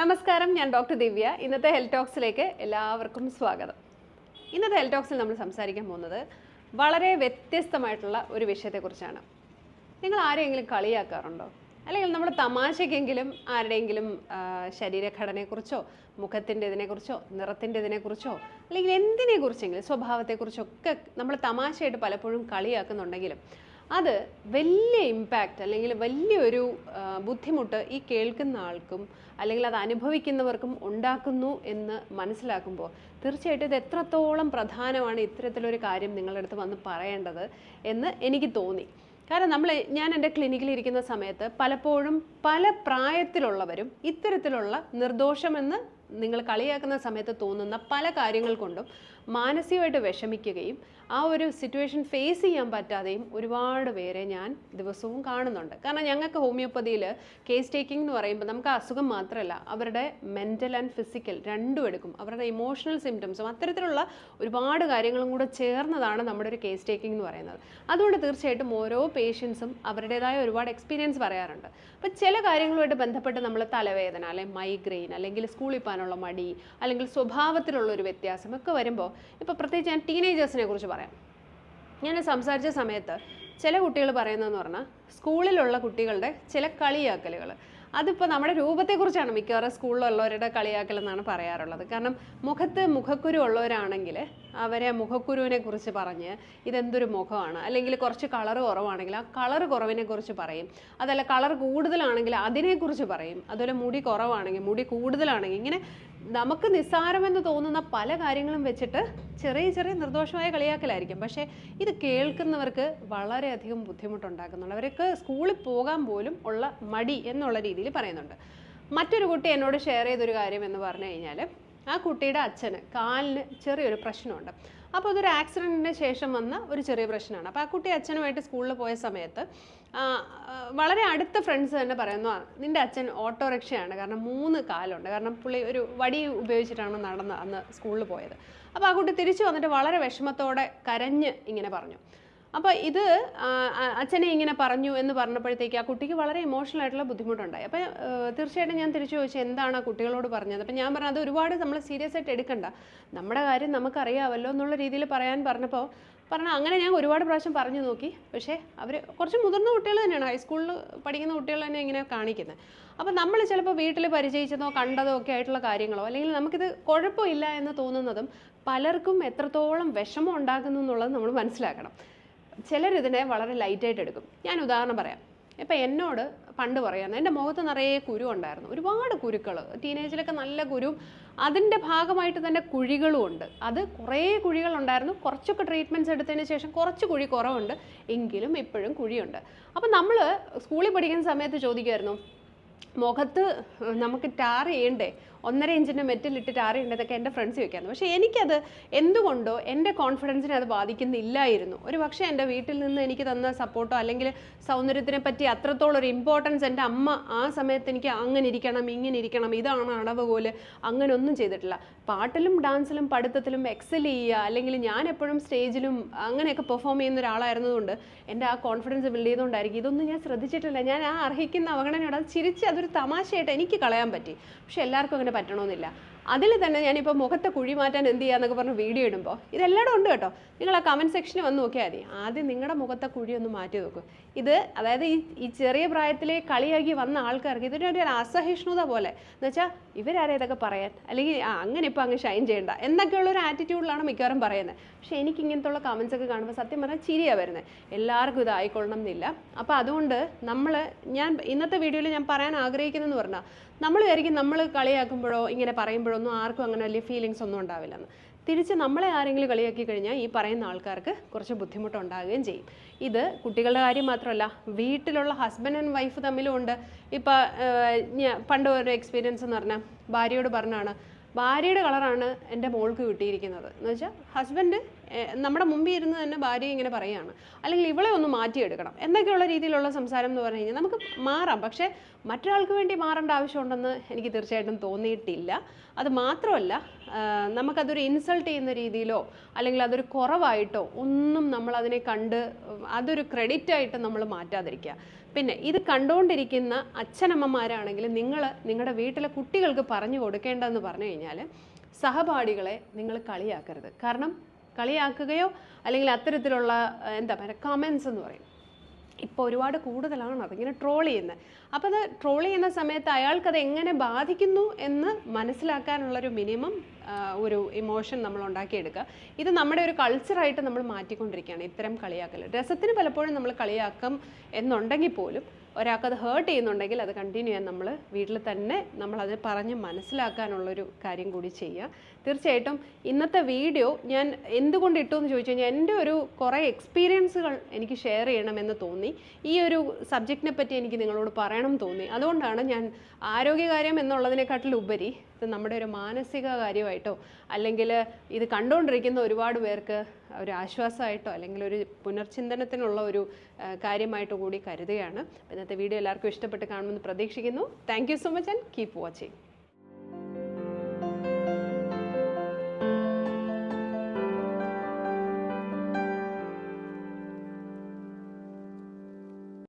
നമസ്കാരം, ഞാൻ ഡോക്ടർ ദിവ്യ. ഇന്നത്തെ ഹെൽത്ത് ടോക്സിലേക്ക് എല്ലാവർക്കും സ്വാഗതം. ഇന്നത്തെ ഹെൽത്ത് ടോക്സിൽ നമ്മൾ സംസാരിക്കാൻ പോകുന്നത് വളരെ വ്യത്യസ്തമായിട്ടുള്ള ഒരു വിഷയത്തെക്കുറിച്ചാണ്. നിങ്ങൾ ആരെയെങ്കിലും കളിയാക്കാറുണ്ടോ? അല്ലെങ്കിൽ നമ്മൾ തമാശയ്ക്കെങ്കിലും ആരുടെയെങ്കിലും ശരീരഘടനയെക്കുറിച്ചോ മുഖത്തിൻ്റെ ഇതിനെക്കുറിച്ചോ നിറത്തിൻ്റെ ഇതിനെക്കുറിച്ചോ അല്ലെങ്കിൽ എന്തിനെക്കുറിച്ചെങ്കിലും സ്വഭാവത്തെക്കുറിച്ചൊക്കെ നമ്മൾ തമാശയായിട്ട് പലപ്പോഴും കളിയാക്കുന്നുണ്ടെങ്കിലും അത് വലിയ ഇമ്പാക്റ്റ് അല്ലെങ്കിൽ വലിയൊരു ബുദ്ധിമുട്ട് ഈ കേൾക്കുന്ന ആൾക്കും അല്ലെങ്കിൽ അത് അനുഭവിക്കുന്നവർക്കും ഉണ്ടാക്കുന്നു എന്ന് മനസ്സിലാക്കുമ്പോൾ തീർച്ചയായിട്ടും ഇത് എത്രത്തോളം പ്രധാനമാണ് ഇത്തരത്തിലൊരു കാര്യം നിങ്ങളുടെ അടുത്ത് വന്ന് പറയേണ്ടത് എന്ന് എനിക്ക് തോന്നി. കാരണം ഞാൻ എൻ്റെ ക്ലിനിക്കിൽ ഇരിക്കുന്ന സമയത്ത് പലപ്പോഴും പല പ്രായത്തിലുള്ളവരും ഇത്തരത്തിലുള്ള നിർദോഷമെന്ന് നിങ്ങൾ കളിയാക്കുന്ന സമയത്ത് തോന്നുന്ന പല കാര്യങ്ങൾ കൊണ്ടും മാനസികമായിട്ട് വിഷമിക്കുകയും ആ ഒരു സിറ്റുവേഷൻ ഫേസ് ചെയ്യാൻ പറ്റാതെയും ഒരുപാട് പേരെ ഞാൻ ദിവസവും കാണുന്നുണ്ട്. കാരണം ഞങ്ങൾക്ക് ഹോമിയോപ്പതിയിൽ കേസ് ടേക്കിംഗ് എന്ന് പറയുമ്പോൾ നമുക്ക് അസുഖം മാത്രമല്ല, അവരുടെ മെൻ്റൽ ആൻഡ് ഫിസിക്കൽ രണ്ടും എടുക്കും, അവരുടെ ഇമോഷണൽ സിംറ്റംസും അത്തരത്തിലുള്ള ഒരുപാട് കാര്യങ്ങളും കൂടെ ചേർന്നതാണ് നമ്മുടെ ഒരു കേസ് ടേക്കിംഗ് എന്ന് പറയുന്നത്. അതുകൊണ്ട് തീർച്ചയായിട്ടും ഓരോ പേഷ്യൻസും അവരുടേതായ ഒരുപാട് എക്സ്പീരിയൻസ് പറയാറുണ്ട്. അപ്പോൾ ചില കാര്യങ്ങളുമായിട്ട് ബന്ധപ്പെട്ട് നമ്മൾ തലവേദന അല്ലെങ്കിൽ മൈഗ്രെയിൻ അല്ലെങ്കിൽ സ്കൂളിൽ പോകാനുള്ള മടി അല്ലെങ്കിൽ സ്വഭാവത്തിലുള്ള ഒരു വ്യത്യാസം ഒക്കെ വരുമ്പോൾ, ഇപ്പോൾ പ്രത്യേകിച്ച് ഞാൻ ടീനേജേഴ്സിനെ കുറിച്ച് പറയാം. ഞാൻ സംസാരിച്ച സമയത്ത് ചില കുട്ടികൾ പറയുന്നതെന്ന് പറഞ്ഞാൽ സ്കൂളിലുള്ള കുട്ടികളുടെ ചില കളിയാക്കലുകൾ, അതിപ്പോൾ നമ്മുടെ രൂപത്തെക്കുറിച്ചാണ് മിക്കവാറും സ്കൂളിലുള്ളവരുടെ കളിയാക്കൽ എന്നാണ് പറയാറുള്ളത്. കാരണം മുഖക്കുരു ഉള്ളവരാണെങ്കിൽ അവരെ മുഖക്കുരുവിനെ കുറിച്ച് പറഞ്ഞ് ഇതെന്തൊരു മുഖമാണ്, അല്ലെങ്കിൽ കുറച്ച് കളറ് കുറവാണെങ്കിൽ ആ കളറ് കുറവിനെ കുറിച്ച് പറയും, അതല്ല കളർ കൂടുതലാണെങ്കിൽ അതിനെക്കുറിച്ച് പറയും, അതുപോലെ മുടി കുറവാണെങ്കിൽ മുടി കൂടുതലാണെങ്കിൽ, ഇങ്ങനെ നമുക്ക് നിസ്സാരമെന്ന് തോന്നുന്ന പല കാര്യങ്ങളും വെച്ചിട്ട് ചെറിയ ചെറിയ നിർദോഷമായ കളിയാക്കലായിരിക്കും. പക്ഷേ ഇത് കേൾക്കുന്നവർക്ക് വളരെയധികം ബുദ്ധിമുട്ടുണ്ടാക്കുന്നുണ്ട്. അവർക്ക് സ്കൂളിൽ പോകാൻ പോലും ഉള്ള മടി എന്നുള്ള രീതിയിൽ പറയുന്നുണ്ട്. മറ്റൊരു കുട്ടി എന്നോട് ഷെയർ ചെയ്തൊരു കാര്യം എന്ന് പറഞ്ഞു കഴിഞ്ഞാൽ, ആ കുട്ടിയുടെ അച്ഛന് കാലിന് ചെറിയൊരു പ്രശ്നമുണ്ട്. അപ്പോൾ അതൊരു ആക്സിഡൻറ്റിന് ശേഷം വന്ന ഒരു ചെറിയ പ്രശ്നമാണ്. അപ്പോൾ ആ കുട്ടി അച്ഛനുമായിട്ട് സ്കൂളിൽ പോയ സമയത്ത് വളരെ അടുത്ത ഫ്രണ്ട്സ് തന്നെ പറയുന്നു, നിൻ്റെ അച്ഛൻ ഓട്ടോറിക്ഷയാണ്, കാരണം 3 കാലുണ്ട്, കാരണം പുള്ളി ഒരു വടി ഉപയോഗിച്ചിട്ടാണ് അന്ന് സ്കൂളിൽ പോയത്. അപ്പോൾ ആ കുട്ടി തിരിച്ചു വന്നിട്ട് വളരെ വിഷമത്തോടെ കരഞ്ഞ് ഇങ്ങനെ പറഞ്ഞു. അപ്പോൾ ഇത് അച്ഛനെ ഇങ്ങനെ പറഞ്ഞു എന്ന് പറഞ്ഞപ്പോഴത്തേക്ക് ആ കുട്ടിക്ക് വളരെ ഇമോഷണൽ ആയിട്ടുള്ള ബുദ്ധിമുട്ടുണ്ടായി. അപ്പോൾ തീർച്ചയായിട്ടും ഞാൻ തിരിച്ചു ചോദിച്ചു, എന്താണ് ആ കുട്ടികളോട് പറഞ്ഞത്? അപ്പോൾ ഞാൻ പറഞ്ഞു, അത് ഒരുപാട് നമ്മൾ സീരിയസ് ആയിട്ട് എടുക്കണ്ട, നമ്മുടെ കാര്യം നമുക്കറിയാമല്ലോ എന്നുള്ള രീതിയിൽ പറഞ്ഞപ്പോൾ അങ്ങനെ ഞാൻ ഒരുപാട് പ്രാവശ്യം പറഞ്ഞു നോക്കി. പക്ഷേ അവർ കുറച്ച് മുതിർന്ന കുട്ടികൾ തന്നെയാണ്, ഹൈസ്കൂളിൽ പഠിക്കുന്ന കുട്ടികൾ തന്നെ ഇങ്ങനെ കാണിക്കുന്നത്. അപ്പോൾ നമ്മൾ ചിലപ്പോൾ വീട്ടിൽ പരിചയിച്ചതോ കണ്ടതോ ഒക്കെ ആയിട്ടുള്ള കാര്യങ്ങളോ അല്ലെങ്കിൽ നമുക്കിത് കുഴപ്പമില്ല എന്ന് തോന്നുന്നതും പലർക്കും എത്രത്തോളം വിഷമം ഉണ്ടാക്കുന്നു എന്നുള്ളത് നമ്മൾ മനസ്സിലാക്കണം. ചിലരിതിനെ വളരെ ലൈറ്റായിട്ട് എടുക്കും. ഞാൻ ഉദാഹരണം പറയാം. ഇപ്പം എന്നോട് പണ്ട് പറയാമെന്ന്, എൻ്റെ മുഖത്ത് നിറയെ കുരു ഉണ്ടായിരുന്നു, ഒരുപാട് കുരുക്കൾ, ടീനേജിലൊക്കെ നല്ല കുരു, അതിൻ്റെ ഭാഗമായിട്ട് തന്നെ കുഴികളും ഉണ്ട്. അത് കുറേ കുഴികളുണ്ടായിരുന്നു, കുറച്ചൊക്കെ ട്രീറ്റ്മെൻറ്റ്സ് എടുത്തതിന് ശേഷം കുറച്ച് കുഴി കുറവുണ്ട്, എങ്കിലും ഇപ്പോഴും കുഴിയുണ്ട്. അപ്പം നമ്മൾ സ്കൂളിൽ പഠിക്കുന്ന സമയത്ത് ചോദിക്കുമായിരുന്നു, മുഖത്ത് നമുക്ക് ടാർ ചെയ്യണ്ടേ, 1.5 ഇഞ്ചിൻ്റെ മെറ്റലിട്ട് ടാർ ചെയ്യേണ്ടതൊക്കെ എൻ്റെ ഫ്രണ്ട്സ് ചോദിക്കായിരുന്നു. പക്ഷേ എനിക്കത് എന്തുകൊണ്ടോ എൻ്റെ കോൺഫിഡൻസിനെ അത് ബാധിക്കുന്നില്ലായിരുന്നു. ഒരു പക്ഷേ എൻ്റെ വീട്ടിൽ നിന്ന് എനിക്ക് തന്ന സപ്പോർട്ടോ അല്ലെങ്കിൽ സൗന്ദര്യത്തിനെ പറ്റി അത്രത്തോളം ഒരു ഇമ്പോർട്ടൻസ് എൻ്റെ അമ്മ ആ സമയത്ത് എനിക്ക് അങ്ങനെ ഇരിക്കണം ഇങ്ങനെ ഇരിക്കണം ഇതാണ് അളവ് പോലെ അങ്ങനെ ഒന്നും ചെയ്തിട്ടില്ല. പാട്ടിലും ഡാൻസിലും പഠിത്തത്തിലും എക്സൽ ചെയ്യുക, അല്ലെങ്കിൽ ഞാൻ എപ്പോഴും സ്റ്റേജിലും അങ്ങനെയൊക്കെ പെർഫോം ചെയ്യുന്ന ഒരാളായിരുന്നതുകൊണ്ട് എൻ്റെ ആ കോൺഫിഡൻസ് ബിൽഡ് ചെയ്തുകൊണ്ടായിരിക്കും ഇതൊന്നും ഞാൻ ശ്രദ്ധിച്ചിട്ടില്ല. ഞാൻ ആ അർഹിക്കുന്ന അവഗണനയോട് അത് ചിരിച്ച് അതൊരു തമാശയായിട്ട് എനിക്ക് കളയാൻ പറ്റി. പക്ഷെ എല്ലാവർക്കും അങ്ങനെ പറ്റണമെന്നില്ല. അതിൽ തന്നെ ഞാനിപ്പോൾ മുഖത്തെ കുഴി മാറ്റാൻ എന്ത് ചെയ്യാന്നൊക്കെ പറഞ്ഞ് വീഡിയോ ഇടുമ്പോൾ ഇതെല്ലായിടും ഉണ്ട് കേട്ടോ. നിങ്ങൾ ആ കമൻറ്റ് സെക്ഷനിൽ വന്ന് നോക്കിയാൽ മതി. ആദ്യം നിങ്ങളുടെ മുഖത്തെ കുഴി ഒന്ന് മാറ്റി നോക്കും. ഇത് അതായത് ഈ ചെറിയ പ്രായത്തിലെ കളിയാക്കി വന്ന ആൾക്കാർക്ക് ഇതിനൊരു അസഹിഷ്ണുത പോലെ എന്ന് വെച്ചാൽ ഇവരാരെ ഇതൊക്കെ പറയാൻ, അല്ലെങ്കിൽ അങ്ങനെ ഇപ്പോൾ അങ്ങ് ഷൈൻ ചെയ്യണ്ട എന്നൊക്കെയുള്ളൊരു ആറ്റിറ്റ്യൂഡിലാണ് മിക്കവാറും പറയുന്നത്. പക്ഷേ എനിക്ക് ഇങ്ങനത്തെ ഉള്ള കമൻസ് ഒക്കെ കാണുമ്പോൾ സത്യം പറഞ്ഞാൽ ചിരിയാണ് വരുന്നത്. എല്ലാവർക്കും ഇത് ആയിക്കൊള്ളണം എന്നില്ല. അപ്പോൾ അതുകൊണ്ട് ഞാൻ ഇന്നത്തെ വീഡിയോയിൽ ഞാൻ പറയാൻ ആഗ്രഹിക്കുന്നതെന്ന് പറഞ്ഞാൽ, നമ്മൾ വിചാരിക്കും നമ്മൾ കളിയാക്കുമ്പോഴോ ഇങ്ങനെ പറയുമ്പോഴോ ഒന്നും ആർക്കും അങ്ങനെ വലിയ ഫീലിങ്സ് ഒന്നും ഉണ്ടാവില്ലെന്ന്. തിരിച്ച് നമ്മളെ ആരെങ്കിലും കളിയാക്കി കഴിഞ്ഞാൽ ഈ പറയുന്ന ആൾക്കാർക്ക് കുറച്ച് ബുദ്ധിമുട്ടുണ്ടാകുകയും ചെയ്യും. ഇത് കുട്ടികളുടെ കാര്യം മാത്രമല്ല, വീട്ടിലുള്ള ഹസ്ബൻഡ് ആൻഡ് വൈഫ് തമ്മിലും ഉണ്ട്. ഇപ്പം പണ്ട് ഒരു എക്സ്പീരിയൻസ് എന്ന് പറഞ്ഞാൽ, ഭാര്യയോട് പറഞ്ഞാണ്, ഭാര്യയുടെ കളറാണ് എൻ്റെ മോൾക്ക് കിട്ടിയിരിക്കുന്നത് എന്ന് വെച്ചാൽ ഹസ്ബൻഡ് നമ്മുടെ മുമ്പിൽ ഇരുന്ന് തന്നെ ഭാര്യ ഇങ്ങനെ പറയുകയാണ്, അല്ലെങ്കിൽ ഇവളെ ഒന്ന് മാറ്റിയെടുക്കണം എന്നൊക്കെയുള്ള രീതിയിലുള്ള സംസാരം എന്ന് പറഞ്ഞു കഴിഞ്ഞാൽ നമുക്ക് മാറാം. പക്ഷേ മറ്റൊരാൾക്ക് വേണ്ടി മാറേണ്ട ആവശ്യമുണ്ടെന്ന് എനിക്ക് തീർച്ചയായിട്ടും തോന്നിയിട്ടില്ല. അത് മാത്രമല്ല, നമുക്കതൊരു ഇൻസൾട്ട് ചെയ്യുന്ന രീതിയിലോ അല്ലെങ്കിൽ അതൊരു കുറവായിട്ടോ ഒന്നും നമ്മളതിനെ കണ്ട് അതൊരു ക്രെഡിറ്റായിട്ട് നമ്മൾ മാറ്റാതിരിക്കുക. പിന്നെ ഇത് കണ്ടുകൊണ്ടിരിക്കുന്ന അച്ഛനമ്മമാരാണെങ്കിൽ നിങ്ങളുടെ വീട്ടിലെ കുട്ടികൾക്ക് പറഞ്ഞു കൊടുക്കേണ്ടതെന്ന് പറഞ്ഞു കഴിഞ്ഞാൽ സഹപാഠികളെ നിങ്ങൾ കളിയാക്കരുത്. കാരണം കളിയാക്കുകയോ അല്ലെങ്കിൽ അത്തരത്തിലുള്ള എന്താ പറയുക കമൻസ് എന്ന് പറയും ഇപ്പോൾ ഒരുപാട് കൂടുതലാണ് അതിങ്ങനെ ട്രോൾ ചെയ്യുന്നത്. അപ്പോൾ അത് ട്രോൾ ചെയ്യുന്ന സമയത്ത് അയാൾക്കത് എങ്ങനെ ബാധിക്കുന്നു എന്ന് മനസ്സിലാക്കാനുള്ളൊരു മിനിമം ഒരു ഇമോഷൻ നമ്മൾ ഉണ്ടാക്കിയെടുക്കുക. ഇത് നമ്മുടെ ഒരു കൾച്ചറായിട്ട് നമ്മൾ മാറ്റിക്കൊണ്ടിരിക്കുകയാണ് ഇത്തരം കളിയാക്കൽ. രസത്തിന് പലപ്പോഴും നമ്മൾ കളിയാക്കും എന്നുണ്ടെങ്കിൽ പോലും ഒരാൾക്കത് ഹേർട്ട് ചെയ്യുന്നുണ്ടെങ്കിൽ അത് കണ്ടിന്യൂ ചെയ്യാൻ നമ്മൾ വീട്ടിൽ തന്നെ നമ്മളത് പറഞ്ഞ് മനസ്സിലാക്കാനുള്ളൊരു കാര്യം കൂടി ചെയ്യുക. തീർച്ചയായിട്ടും ഇന്നത്തെ വീഡിയോ ഞാൻ എന്തുകൊണ്ട് ഇട്ടു എന്ന് ചോദിച്ചു കഴിഞ്ഞാൽ എൻ്റെ ഒരു കുറേ എക്സ്പീരിയൻസുകൾ എനിക്ക് ഷെയർ ചെയ്യണമെന്ന് തോന്നി. ഈ ഒരു സബ്ജക്റ്റിനെ പറ്റി എനിക്ക് നിങ്ങളോട് പറയണം തോന്നി. അതുകൊണ്ടാണ് ഞാൻ ആരോഗ്യകാര്യം എന്നുള്ളതിനെക്കാട്ടിലുപരി ഇത് നമ്മുടെ ഒരു മാനസിക കാര്യമായിട്ടോ അല്ലെങ്കിൽ ഇത് കണ്ടുകൊണ്ടിരിക്കുന്ന ഒരുപാട് പേർക്ക് ഒരു ആശ്വാസമായിട്ടോ അല്ലെങ്കിൽ ഒരു പുനർചിന്തനത്തിനുള്ള ഒരു കാര്യമായിട്ടോ കൂടി കരുതുകയാണ്. ഇന്നത്തെ വീഡിയോ എല്ലാവർക്കും ഇഷ്ടപ്പെട്ട് കാണുമെന്ന് പ്രതീക്ഷിക്കുന്നു. Thank you so much and keep watching.